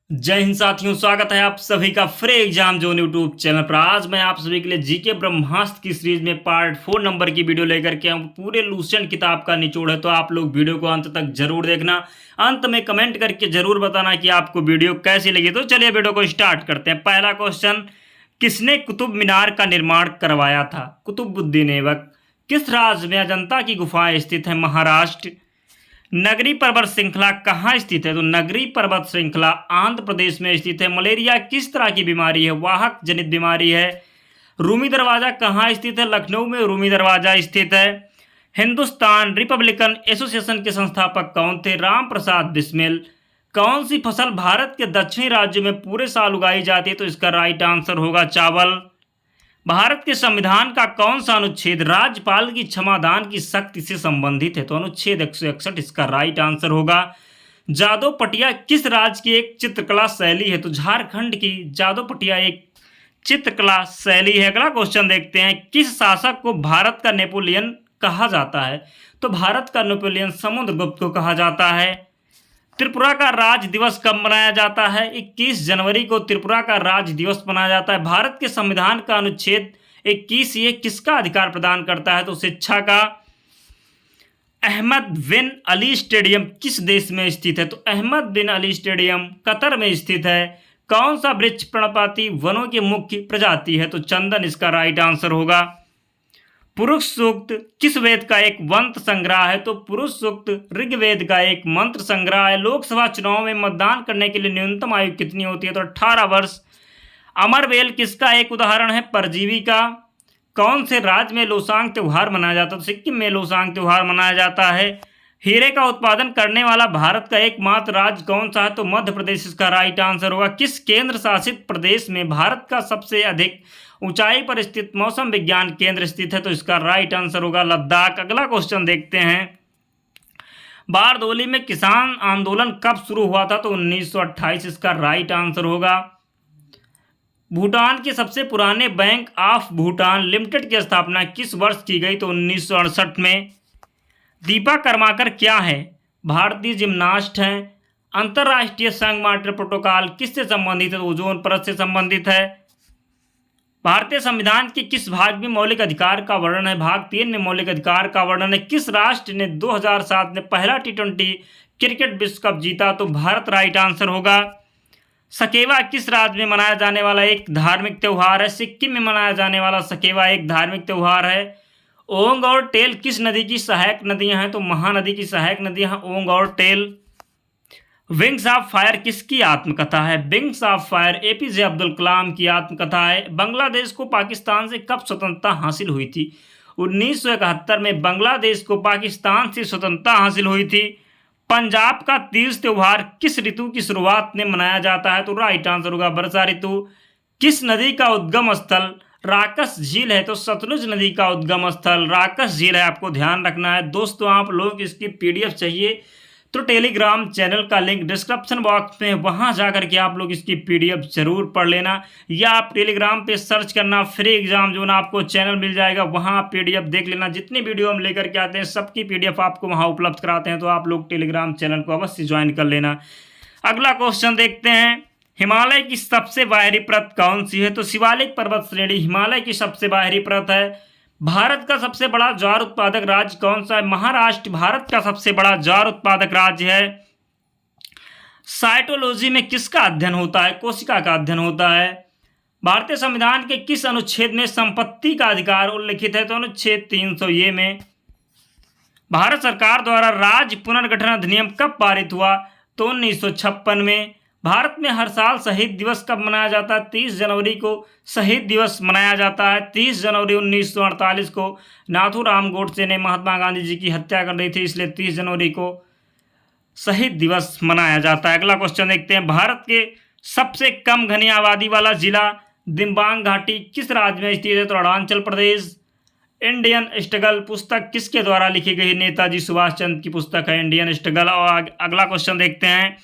जय हिंद साथियों, स्वागत है आप सभी का free exam zone YouTube channel पर। आज मैं आप सभी के लिए जीके ब्रह्मास्त्र की सीरीज में पार्ट 4 नंबर की वीडियो लेकर के आऊँ। पूरे लूसेंट किताब का निचोड़ है, तो आप लोग वीडियो को अंत तक जरूर देखना। अंत में कमेंट करके जरूर बताना कि आपको वीडियो कैसी लगी। तो चलिए वीडियो को स्टार्ट करते हैं। पहला क्वेश्चन, किसने कुतुब मीनार का निर्माण करवाया था? कुतुबुद्दीन ऐबक। किस राज्य में अजंता की गुफाएं स्थित है? महाराष्ट्र। नगरी पर्वत श्रृंखला कहाँ स्थित है? तो नगरी पर्वत श्रृंखला आंध्र प्रदेश में स्थित है। मलेरिया किस तरह की बीमारी है? वाहक जनित बीमारी है। रूमी दरवाजा कहाँ स्थित है? लखनऊ में रूमी दरवाजा स्थित है। हिंदुस्तान रिपब्लिकन एसोसिएशन के संस्थापक कौन थे? राम प्रसाद बिस्मिल। कौन सी फसल भारत के दक्षिणी राज्यों में पूरे साल उगाई जाती है? तो इसका राइट आंसर होगा चावल। भारत के संविधान का कौन सा अनुच्छेद राज्यपाल की क्षमादान की शक्ति से संबंधित है? तो अनुच्छेद 161 इसका राइट आंसर होगा। जादव पटिया किस राज्य की एक चित्रकला शैली है? तो झारखंड की जादव पटिया एक चित्रकला शैली है। अगला क्वेश्चन देखते हैं, किस शासक को भारत का नेपोलियन कहा जाता है? तो भारत का नेपोलियन समुद्रगुप्त को कहा जाता है। त्रिपुरा का राज्य दिवस कब मनाया जाता है? 21 जनवरी को त्रिपुरा का राज्य दिवस मनाया जाता है। भारत के संविधान का अनुच्छेद 21 ये किसका अधिकार प्रदान करता है? तो शिक्षा का। अहमद बिन अली स्टेडियम किस देश में स्थित है? तो अहमद बिन अली स्टेडियम कतर में स्थित है। कौन सा वृक्ष पर्णपाती वनों की मुख्य प्रजाति है? तो चंदन इसका राइट आंसर होगा। पुरुष सूक्त किस वेद का एक मंत्र संग्रह है? तो पुरुष सूक्त ऋग्वेद का एक मंत्र संग्रह है। लोकसभा चुनाव में मतदान करने के लिए न्यूनतम आयु कितनी होती है? तो 18 वर्ष। अमरवेल किसका एक उदाहरण है? परजीवी का। कौन से राज्य में लोसांग त्योहार मनाया जाता है? तो सिक्किम में लोसांग त्योहार मनाया जाता है। हीरे का उत्पादन करने वाला भारत का एकमात्र राज्य कौन सा है? तो मध्य प्रदेश इसका राइट आंसर होगा। किस केंद्र शासित प्रदेश में भारत का सबसे अधिक ऊंचाई पर स्थित मौसम विज्ञान केंद्र स्थित है? तो इसका राइट आंसर होगा लद्दाख। अगला क्वेश्चन देखते हैं, बारदोली में किसान आंदोलन कब शुरू हुआ था? तो 1928 इसका राइट आंसर होगा। भूटान के सबसे पुराने बैंक ऑफ भूटान लिमिटेड की स्थापना किस वर्ष की गई? तो 1968 में। दीपा कर्माकर क्या है? भारतीय जिम्नास्ट हैं। अंतर्राष्ट्रीय संघ मॉन्ट्रियल प्रोटोकॉल किससे संबंधित है? तो ओजोन परत से संबंधित है। भारतीय संविधान के किस भाग में मौलिक अधिकार का वर्णन है? भाग 3 में मौलिक अधिकार का वर्णन है। किस राष्ट्र ने 2007 में पहला T20 क्रिकेट विश्व कप जीता? तो भारत राइट आंसर होगा। सकेवा किस राज्य में मनाया जाने वाला एक धार्मिक त्यौहार है? सिक्किम में मनाया जाने वाला सकेवा एक धार्मिक त्यौहार है। ओंग और टेल किस नदी की सहायक नदियां हैं? तो महानदी की सहायक नदियां हैं ओंग और टेल। विंग्स ऑफ फायर किसकी आत्मकथा है? Wings of fire APJ Abdul Kalam की आत्मकथा है। बांग्लादेश को पाकिस्तान से कब स्वतंत्रता हासिल हुई थी? 1971 में बांग्लादेश को पाकिस्तान से स्वतंत्रता हासिल हुई थी। पंजाब का तीज त्योहार किस ऋतु की शुरुआत में मनाया जाता है? तो राइट आंसर होगा वर्षा ऋतु। किस नदी का उद्गम स्थल राकस झील है? तो सतलुज नदी का उद्गम स्थल राकस झील है। आपको ध्यान रखना है दोस्तों। आप लोगों को इसकी PDF चाहिए तो टेलीग्राम चैनल का लिंक डिस्क्रिप्शन बॉक्स में, वहां जाकर के आप लोग इसकी PDF जरूर पढ़ लेना, या आप टेलीग्राम पे सर्च करना फ्री एग्जाम जोन, आपको चैनल मिल जाएगा, वहां आप PDF देख लेना। जितनी वीडियो हम लेकर के आते हैं सबकी PDF आपको वहां उपलब्ध कराते हैं, तो आप लोग टेलीग्राम चैनल को अवश्य ज्वाइन कर लेना। अगला क्वेश्चन देखते हैं, हिमालय की सबसे बाहरी परत कौन सी है? तो शिवालिक पर्वत श्रेणी हिमालय की सबसे बाहरी परत है। भारत का सबसे बड़ा ज्वार उत्पादक राज्य कौन सा है? महाराष्ट्र भारत का सबसे बड़ा ज्वार उत्पादक राज्य है। साइटोलॉजी में किसका अध्ययन होता है? कोशिका का अध्ययन होता है। भारतीय संविधान के किस अनुच्छेद में संपत्ति का अधिकार उल्लिखित है? तो अनुच्छेद 300 ए में। भारत सरकार द्वारा राज्य पुनर्गठन अधिनियम कब पारित हुआ? तो 1956 में। भारत में हर साल शहीद दिवस कब मनाया जाता है? 30 जनवरी को शहीद दिवस मनाया जाता है। 30 जनवरी 1948 को नाथूराम गोडसे ने महात्मा गांधी जी की हत्या कर दी थी, इसलिए 30 जनवरी को शहीद दिवस मनाया जाता है। अगला क्वेश्चन देखते हैं, भारत के सबसे कम घनी आबादी वाला जिला दिबांग घाटी किस राज्य में स्थित है? तो अरुणाचल प्रदेश। इंडियन स्ट्रगल पुस्तक किसके द्वारा लिखी गई? नेताजी सुभाष चंद्र की पुस्तक है इंडियन स्ट्रगल। और अगला क्वेश्चन देखते हैं,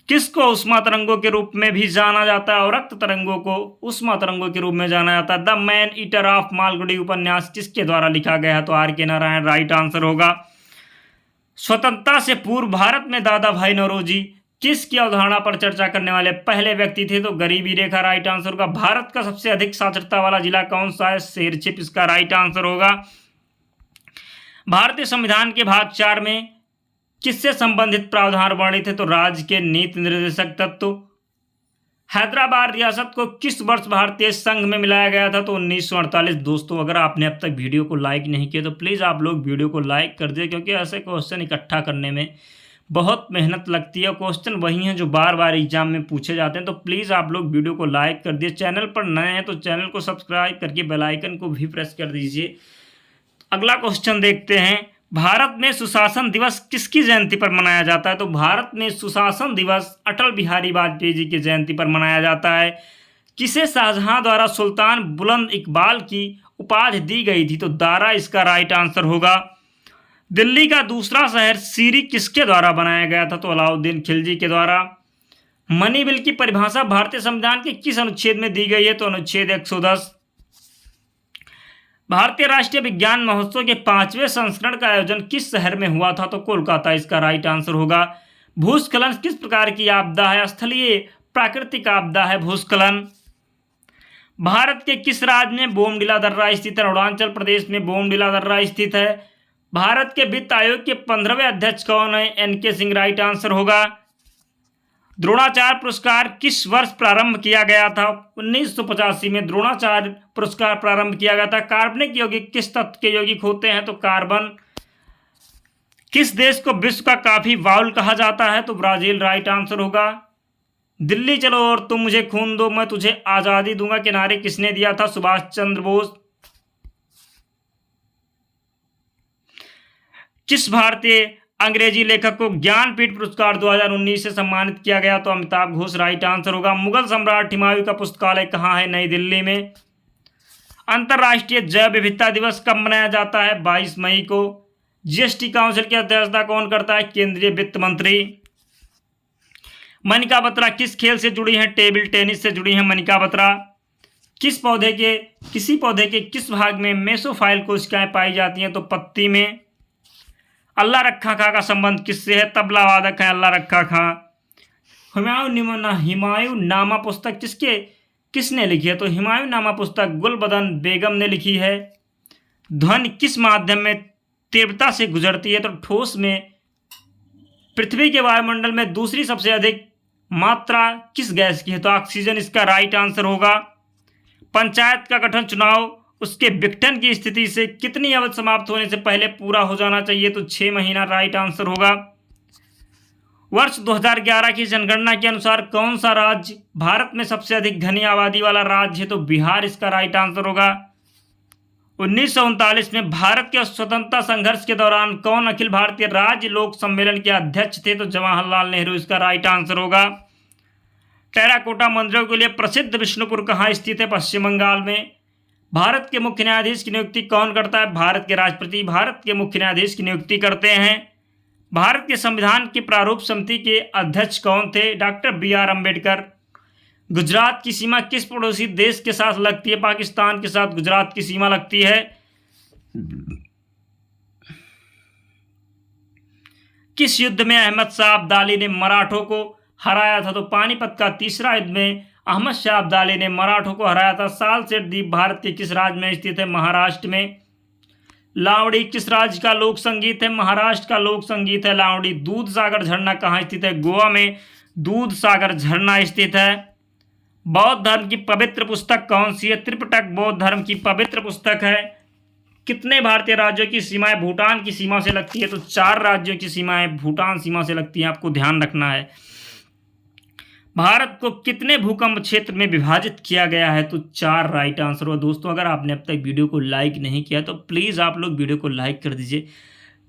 किसको उष्मा तरंगों के रूप में भी जाना जाता है और रक्त तरंगों को उष्मा तरंगों के रूप में जाना जाता है? The man eater of Malgudi उपन्यास किसके द्वारा लिखा गया है? तो RK नारायण राइट आंसर होगा। स्वतंत्रता से पूर्व भारत में दादा भाई नौरोजी किसकी अवधारणा पर चर्चा करने वाले पहले व्यक्ति थे? तो गरीबी रेखा राइट आंसर होगा। भारत का सबसे अधिक साक्षरता वाला जिला कौन सा है? शेरछिप इसका राइट आंसर होगा। भारतीय संविधान के भाग 4 में किससे संबंधित प्रावधान वर्णित है? तो राज्य के नीति निर्देशक तत्व। हैदराबाद रियासत को किस वर्ष भारतीय संघ में मिलाया गया था? तो 1948। दोस्तों, अगर आपने अब तक वीडियो को लाइक नहीं किया तो प्लीज़ आप लोग वीडियो को लाइक कर दिए, क्योंकि ऐसे क्वेश्चन इकट्ठा करने में बहुत मेहनत लगती है। क्वेश्चन वही हैं जो बार बार एग्जाम में पूछे जाते हैं, तो प्लीज़ आप लोग वीडियो को लाइक कर दिए। चैनल पर नए हैं तो चैनल को सब्सक्राइब करके बेल आइकन को भी प्रेस कर दीजिए। अगला क्वेश्चन देखते हैं, भारत में सुशासन दिवस किसकी जयंती पर मनाया जाता है? तो भारत में सुशासन दिवस अटल बिहारी वाजपेयी जी की जयंती पर मनाया जाता है। किसे शाहजहां द्वारा सुल्तान बुलंद इकबाल की उपाधि दी गई थी? तो दारा इसका राइट आंसर होगा। दिल्ली का दूसरा शहर सीरी किसके द्वारा बनाया गया था? तो अलाउद्दीन खिलजी के द्वारा। मनी बिल की परिभाषा भारतीय संविधान के किस अनुच्छेद में दी गई है? तो अनुच्छेद 110। भारतीय राष्ट्रीय विज्ञान महोत्सव के 5वें संस्करण का आयोजन किस शहर में हुआ था? तो कोलकाता इसका राइट आंसर होगा। भूस्खलन किस प्रकार की आपदा है? स्थलीय प्राकृतिक आपदा है भूस्खलन। भारत के किस राज्य में बोमडिला दर्रा स्थित है? अरुणाचल प्रदेश में बोमडिला दर्रा स्थित है। भारत के वित्त आयोग के 15वें अध्यक्ष कौन है? एन.के. सिंह राइट आंसर होगा। द्रोणाचार्य पुरस्कार किस वर्ष प्रारंभ किया गया था? 1985 में द्रोणाचार्य पुरस्कार प्रारंभ किया गया था। कार्बनिक यौगिक किस तत्व के यौगिक होते हैं? तो कार्बन। किस देश को विश्व का कॉफी बाउल कहा जाता है? तो ब्राजील राइट आंसर होगा। दिल्ली चलो और तुम मुझे खून दो मैं तुझे आज़ादी दूंगा के नारे किसने दिया था? सुभाष चंद्र बोस। किस भारतीय अंग्रेजी लेखक को ज्ञानपीठ पुरस्कार 2019 से सम्मानित किया गया? तो अमिताभ घोष राइट आंसर होगा। मुगल सम्राट हुमायूं का पुस्तकालय कहाँ है? नई दिल्ली में। अंतर्राष्ट्रीय जैव विविधता दिवस कब मनाया जाता है? 22 मई को। जीएसटी काउंसिल की अध्यक्षता कौन करता है? केंद्रीय वित्त मंत्री। मनिका बत्रा किस खेल से जुड़ी हैं? टेबल टेनिस से जुड़ी हैं मनिका बत्रा। किसी पौधे के किस भाग में मेसोफाइल कोशिकाएं पाई जाती हैं? तो पत्ती में। अल्लाह रखा खां का संबंध किससे है? तबला वादक है अल्लाह रखा खां। हुमायूं नामा पुस्तक किसने लिखी है? तो हुमायूं नामा पुस्तक गुलबदन बेगम ने लिखी है। ध्वनि किस माध्यम में तीव्रता से गुजरती है? तो ठोस में। पृथ्वी के वायुमंडल में दूसरी सबसे अधिक मात्रा किस गैस की है? तो ऑक्सीजन इसका राइट आंसर होगा। पंचायत का गठन चुनाव उसके विघटन की स्थिति से कितनी अवधि समाप्त होने से पहले पूरा हो जाना चाहिए? तो 6 महीना राइट आंसर होगा। वर्ष 2011 की जनगणना के अनुसार कौन सा राज्य भारत में सबसे अधिक घनी आबादी वाला राज्य है? तो बिहार इसका राइट आंसर होगा। 1939 में भारत के स्वतंत्रता संघर्ष के दौरान कौन अखिल भारतीय राज्य लोक सम्मेलन के अध्यक्ष थे? तो जवाहरलाल नेहरू इसका राइट आंसर होगा। टेराकोटा मंदिरों के लिए प्रसिद्ध विष्णुपुर कहाँ स्थित है? पश्चिम बंगाल में। भारत के मुख्य न्यायाधीश की नियुक्ति कौन करता है? भारत के राष्ट्रपति भारत के मुख्य न्यायाधीश की नियुक्ति करते हैं। भारत के संविधान की प्रारूप समिति के अध्यक्ष कौन थे? Doctor B R. अम्बेडकर। गुजरात की सीमा किस पड़ोसी देश के साथ लगती है? पाकिस्तान के साथ गुजरात की सीमा लगती है। किस युद्ध में अहमद शाह अब्दाली ने मराठों को हराया था? तो पानीपत का तीसरा युद्ध में अहमद शाह अब्दाली ने मराठों को हराया था। सालसेट द्वीप भारत के किस राज्य में स्थित है? महाराष्ट्र में। लावड़ी किस राज्य का लोक संगीत है? महाराष्ट्र का लोक संगीत है लावड़ी। दूध सागर झरना कहाँ स्थित है? गोवा में दूध सागर झरना स्थित है। बौद्ध धर्म की पवित्र पुस्तक कौन सी है? त्रिपिटक बौद्ध धर्म की पवित्र पुस्तक है। कितने भारतीय राज्यों की सीमाएं भूटान की सीमा से लगती है? तो 4 राज्यों की सीमाएं भूटान सीमा से लगती हैं, आपको ध्यान रखना है। भारत को कितने भूकंप क्षेत्र में विभाजित किया गया है? तो 4 राइट आंसर हुआ। दोस्तों, अगर आपने अब तक वीडियो को लाइक नहीं किया तो प्लीज़ आप लोग वीडियो को लाइक कर दीजिए,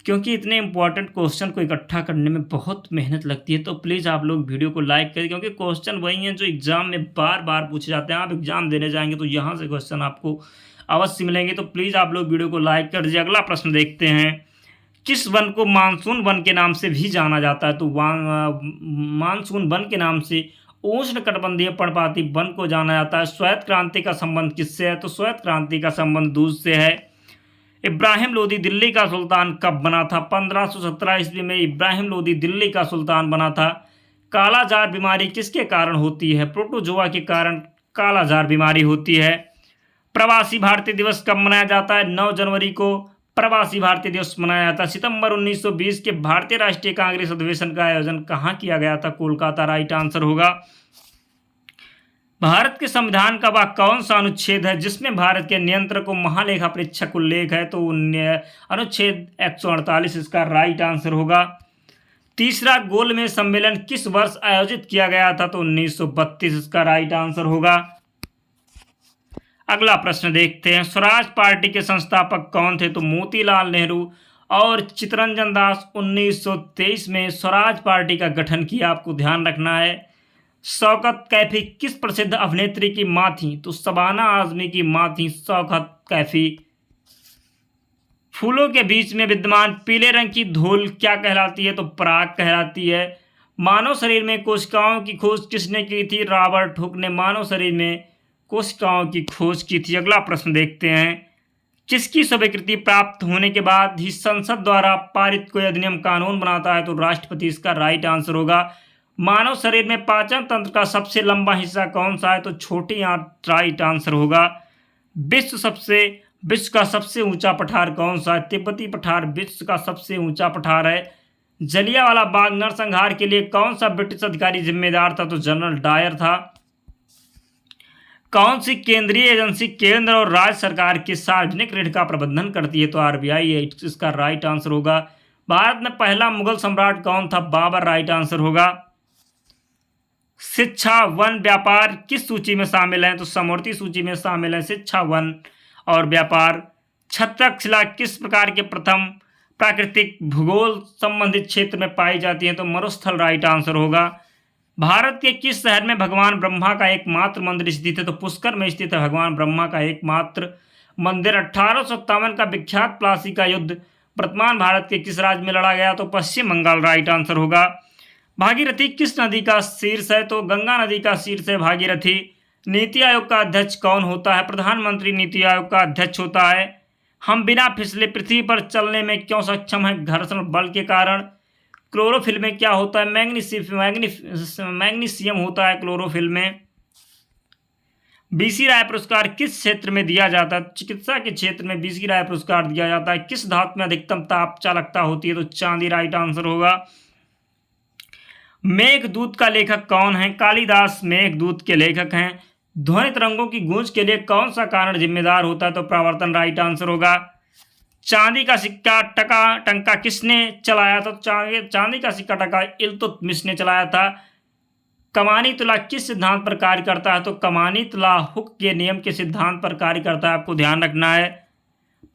क्योंकि इतने इंपॉर्टेंट क्वेश्चन को इकट्ठा करने में बहुत मेहनत लगती है। तो प्लीज़ आप लोग वीडियो को लाइक करें, क्योंकि क्वेश्चन वही हैं जो एग्ज़ाम में बार बार पूछे जाते हैं। आप एग्ज़ाम देने जाएंगे तो यहाँ से क्वेश्चन आपको अवश्य मिलेंगे। तो प्लीज़ आप लोग वीडियो को लाइक कर दीजिए। अगला प्रश्न देखते हैं, किस वन को मानसून वन के नाम से भी जाना जाता है? तो मानसून वन के नाम से उष्ण कटिबंधीय पर्णपाती वन को जाना जाता है। श्वेत क्रांति का संबंध किससे है? तो श्वेत क्रांति का संबंध दूध से है। इब्राहिम लोदी दिल्ली का सुल्तान कब बना था? 1517 ईस्वी में इब्राहिम लोदी दिल्ली का सुल्तान बना था। कालाजार बीमारी किसके कारण होती है? प्रोटोजोआ के कारण कालाजार बीमारी होती है। प्रवासी भारतीय दिवस कब मनाया जाता है? 9 जनवरी को प्रवासी भारतीय दिवस मनाया जाता है। सितंबर 1920 के भारतीय राष्ट्रीय कांग्रेस अधिवेशन का आयोजन कहाँ किया गया था? कोलकाता राइट आंसर होगा। भारत के संविधान का वह कौन सा अनुच्छेद है जिसमें भारत के नियंत्रक को महालेखा परीक्षक उल्लेख है? तो अनुच्छेद 148 इसका राइट आंसर होगा। तीसरा गोलमेज सम्मेलन किस वर्ष आयोजित किया गया था? तो 1932 इसका राइट आंसर होगा। अगला प्रश्न देखते हैं, स्वराज पार्टी के संस्थापक कौन थे? तो मोतीलाल नेहरू और चित्तरंजन दास। 1923 में स्वराज पार्टी का गठन किया, आपको ध्यान रखना है। शौकत कैफी किस प्रसिद्ध अभिनेत्री की मां थी? तो शबाना आजमी की मां थी शौकत कैफी। फूलों के बीच में विद्यमान पीले रंग की धूल क्या कहलाती है? तो पराग कहलाती है। मानव शरीर में कोशिकाओं की खोज किसने की थी? रॉबर्ट हुक ने मानव शरीर में कोशिकाओं की खोज की थी। अगला प्रश्न देखते हैं, किसकी स्वीकृति प्राप्त होने के बाद ही संसद द्वारा पारित कोई अधिनियम कानून बनाता है? तो राष्ट्रपति इसका राइट आंसर होगा। मानव शरीर में पाचन तंत्र का सबसे लंबा हिस्सा कौन सा है? तो छोटी आंत राइट आंसर होगा। विश्व का सबसे ऊंचा पठार कौन सा है? तिब्बती पठार विश्व का सबसे ऊंचा पठार है। जलियांवाला बाग नरसंहार के लिए कौन सा ब्रिटिश अधिकारी जिम्मेदार था? तो जनरल डायर था। कौन सी केंद्रीय एजेंसी केंद्र और राज्य सरकार के सार्वजनिक ऋण का प्रबंधन करती है? तो आरबीआई है, इसका राइट आंसर होगा। भारत में पहला मुगल सम्राट कौन था? बाबर राइट आंसर होगा। शिक्षा, वन, व्यापार किस सूची में शामिल है? तो समवर्ती सूची में शामिल है शिक्षा, वन और व्यापार। छत्रक शिला किस प्रकार के प्रथम प्राकृतिक भूगोल संबंधित क्षेत्र में पाई जाती है? तो मरुस्थल राइट आंसर होगा। भारत के किस शहर में भगवान ब्रह्मा का एकमात्र मंदिर स्थित है? तो पुष्कर में स्थित है भगवान ब्रह्मा का एकमात्र मंदिर। 1857 का विख्यात प्लासी का युद्ध वर्तमान भारत के किस राज्य में लड़ा गया? तो पश्चिम बंगाल राइट आंसर होगा। भागीरथी किस नदी का शीर्ष है? तो गंगा नदी का शीर्ष है भागीरथी। नीति आयोग का अध्यक्ष कौन होता है? प्रधानमंत्री नीति आयोग का अध्यक्ष होता है। हम बिना फिसले पृथ्वी पर चलने में क्यों सक्षम हैं? घर्षण बल के कारण। क्लोरोफिल में क्या होता है? मैग्नीशियम होता है क्लोरोफिल में। बीसी राय पुरस्कार किस क्षेत्र में दिया जाता है? चिकित्सा के क्षेत्र में बीसी राय पुरस्कार दिया जाता है। किस धातु में अधिकतम ताप चालकता होती है? तो चांदी राइट आंसर होगा। मेघदूत का लेखक कौन है? कालिदास मेघदूत के लेखक हैं। ध्वनि तरंगों की गूंज के लिए कौन सा कारण जिम्मेदार होता है? तो प्रावर्तन राइट आंसर होगा। चांदी का सिक्का टंका किसने चलाया था? चांदी का सिक्का टंका इल्तुतमिश ने चलाया था। कमानी तुला किस सिद्धांत पर कार्य करता है? तो कमानी तुला हुक के नियम के सिद्धांत पर कार्य करता है, आपको ध्यान रखना है।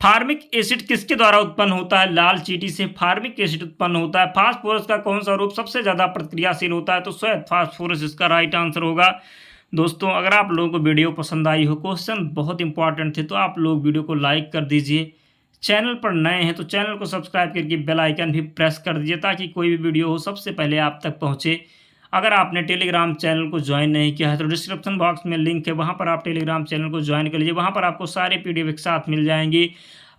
फार्मिक एसिड किसके द्वारा उत्पन्न होता है? लाल चींटी से फार्मिक एसिड उत्पन्न होता है। फास्फोरस का कौन सा रूप सबसे ज्यादा प्रतिक्रियाशील होता है? तो श्वेत फास्फोरस इसका राइट आंसर होगा। दोस्तों, अगर आप लोगों को वीडियो पसंद आई हो, क्वेश्चन बहुत इंपॉर्टेंट थे, तो आप लोग वीडियो को लाइक कर दीजिए। चैनल पर नए हैं तो चैनल को सब्सक्राइब करके बेल आइकन भी प्रेस कर दीजिए ताकि कोई भी वीडियो हो सबसे पहले आप तक पहुंचे। अगर आपने टेलीग्राम चैनल को ज्वाइन नहीं किया है तो डिस्क्रिप्शन बॉक्स में लिंक है, वहां पर आप टेलीग्राम चैनल को ज्वाइन कर लीजिए। वहां पर आपको सारे पीडीएफ एक साथ मिल जाएंगी।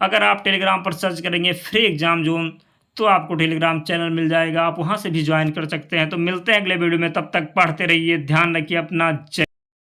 अगर आप टेलीग्राम पर सर्च करेंगे फ्री एग्जाम जोन तो आपको टेलीग्राम चैनल मिल जाएगा, आप वहां से भी ज्वाइन कर सकते हैं। तो मिलते हैं अगले वीडियो में, तब तक पढ़ते रहिए, ध्यान रखिए अपना। जय